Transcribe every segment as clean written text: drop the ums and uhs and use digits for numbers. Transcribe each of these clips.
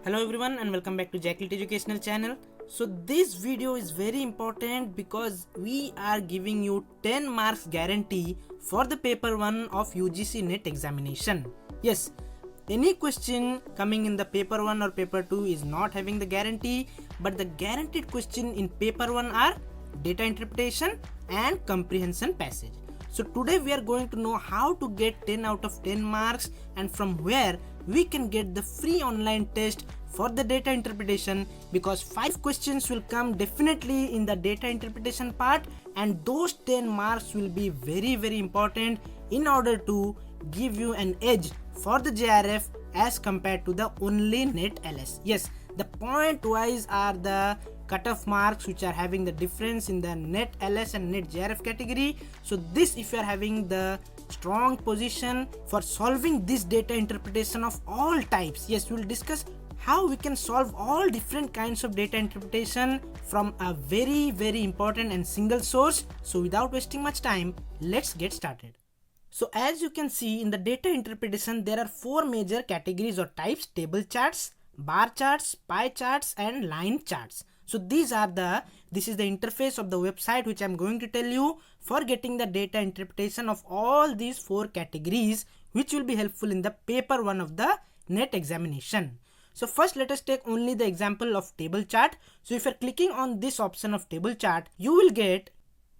Hello everyone and welcome back to Jacklit Educational Channel. So this video is very important because we are giving you 10 marks guarantee for the paper 1 of UGC NET examination. Yes, any question coming in the paper 1 or paper 2 is not having the guarantee, but the guaranteed question in paper 1 are data interpretation and comprehension passage. So today we are going to know how to get 10 out of 10 marks and from where we can get the free online test for the data interpretation, because 5 questions will come definitely in the data interpretation part, and those 10 marks will be very important in order to give you an edge for the JRF as compared to the only NET LS. Yes, the point wise are the cutoff marks which are having the difference in the NET LS and NET JRF category. So this, if you are having the strong position for solving this data interpretation of all types, yes, we will discuss how we can solve all different kinds of data interpretation from a very important and single source. So without wasting much time, let's get started. So as you can see in the data interpretation, there are 4 major categories or types: table charts, bar charts, pie charts and line charts. So this is the interface of the website which I'm going to tell you for getting the data interpretation of all these 4 categories, which will be helpful in the paper 1 of the NET examination. So first let us take only the example of table chart. So if you're clicking on this option of table chart, you will get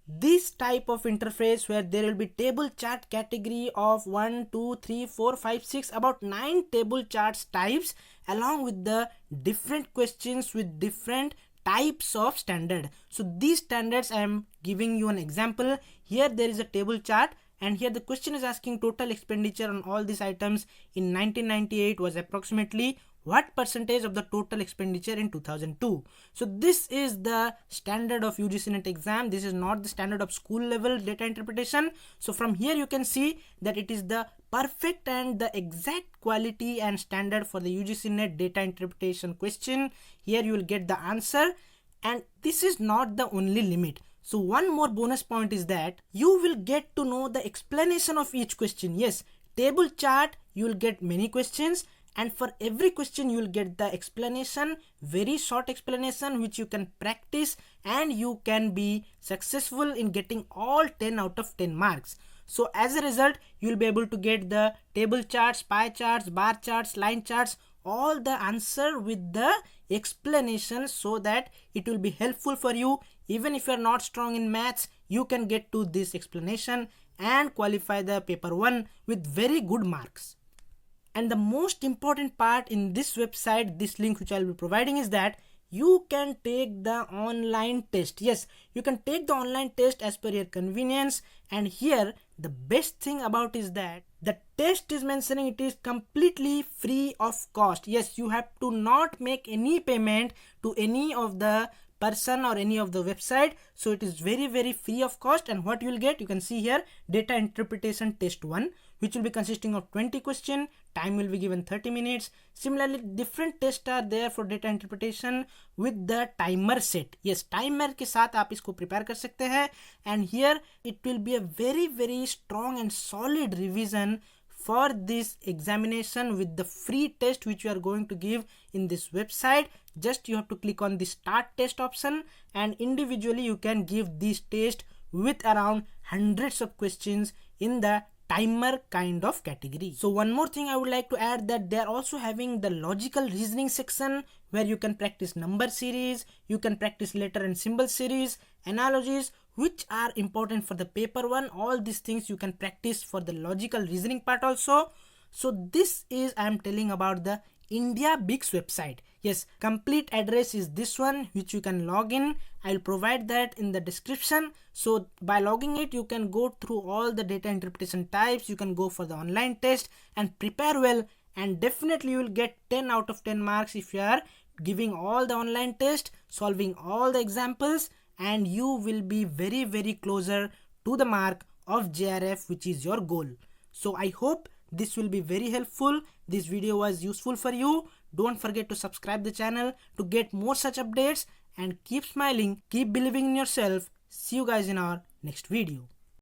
this type of interface where there will be table chart category of 1, 2, 3, 4, 5, 6, about 9 table charts types, along with the different questions with different types of standard. So these standards I am giving you an example. Here there is a table chart, and here the question is asking total expenditure on all these items in 1998 was approximately what percentage of the total expenditure in 2002. So this is the standard of UGC NET exam. This is not the standard of school level data interpretation. So from here you can see that it is the perfect and the exact quality and standard for the UGC NET data interpretation question. Here you will get the answer, and this is not the only limit. So one more bonus point is that you will get to know the explanation of each question. Yes, table chart you will get many questions, and for every question you will get the explanation, very short explanation which you can practice, and you can be successful in getting all 10 out of 10 marks. So as a result, you will be able to get the table charts, pie charts, bar charts, line charts, all the answer with the explanation, so that it will be helpful for you. Even if you are not strong in maths, you can get to this explanation and qualify the paper 1 with very good marks. And the most important part in this website, this link which I will be providing, is that you can take the online test. Yes, you can take the online test as per your convenience, and here the best thing about is that the test is mentioning it is completely free of cost. Yes, you have to not make any payment to any of the person or any of the website, so it is very free of cost. And what you will get, you can see here, data interpretation test 1, which will be consisting of 20 question. Time will be given 30 minutes. Similarly, different tests are there for data interpretation with the timer set. Yes, timer के साथ आप इसको prepare कर सकते हैं, and here it will be a very strong and solid revision for this examination with the free test which you are going to give in this website. Just you have to click on the start test option, and individually you can give this test with around hundreds of questions in the timer kind of category. So one more thing I would like to add, that they are also having the logical reasoning section where you can practice number series, you can practice letter and symbol series, analogies, which are important for the paper 1. All these things you can practice for the logical reasoning part also. So this is, I am telling about the India Bix website. Yes, complete address is this one which you can log in. I'll provide that in the description. So by logging it, you can go through all the data interpretation types, you can go for the online test and prepare well, and definitely you will get 10 out of 10 marks if you are giving all the online test, solving all the examples, and you will be very closer to the mark of JRF, which is your goal. So I hope this will be very helpful. This video was useful for you. Don't forget to subscribe the channel to get more such updates, and keep smiling, keep believing in yourself. See you guys in our next video.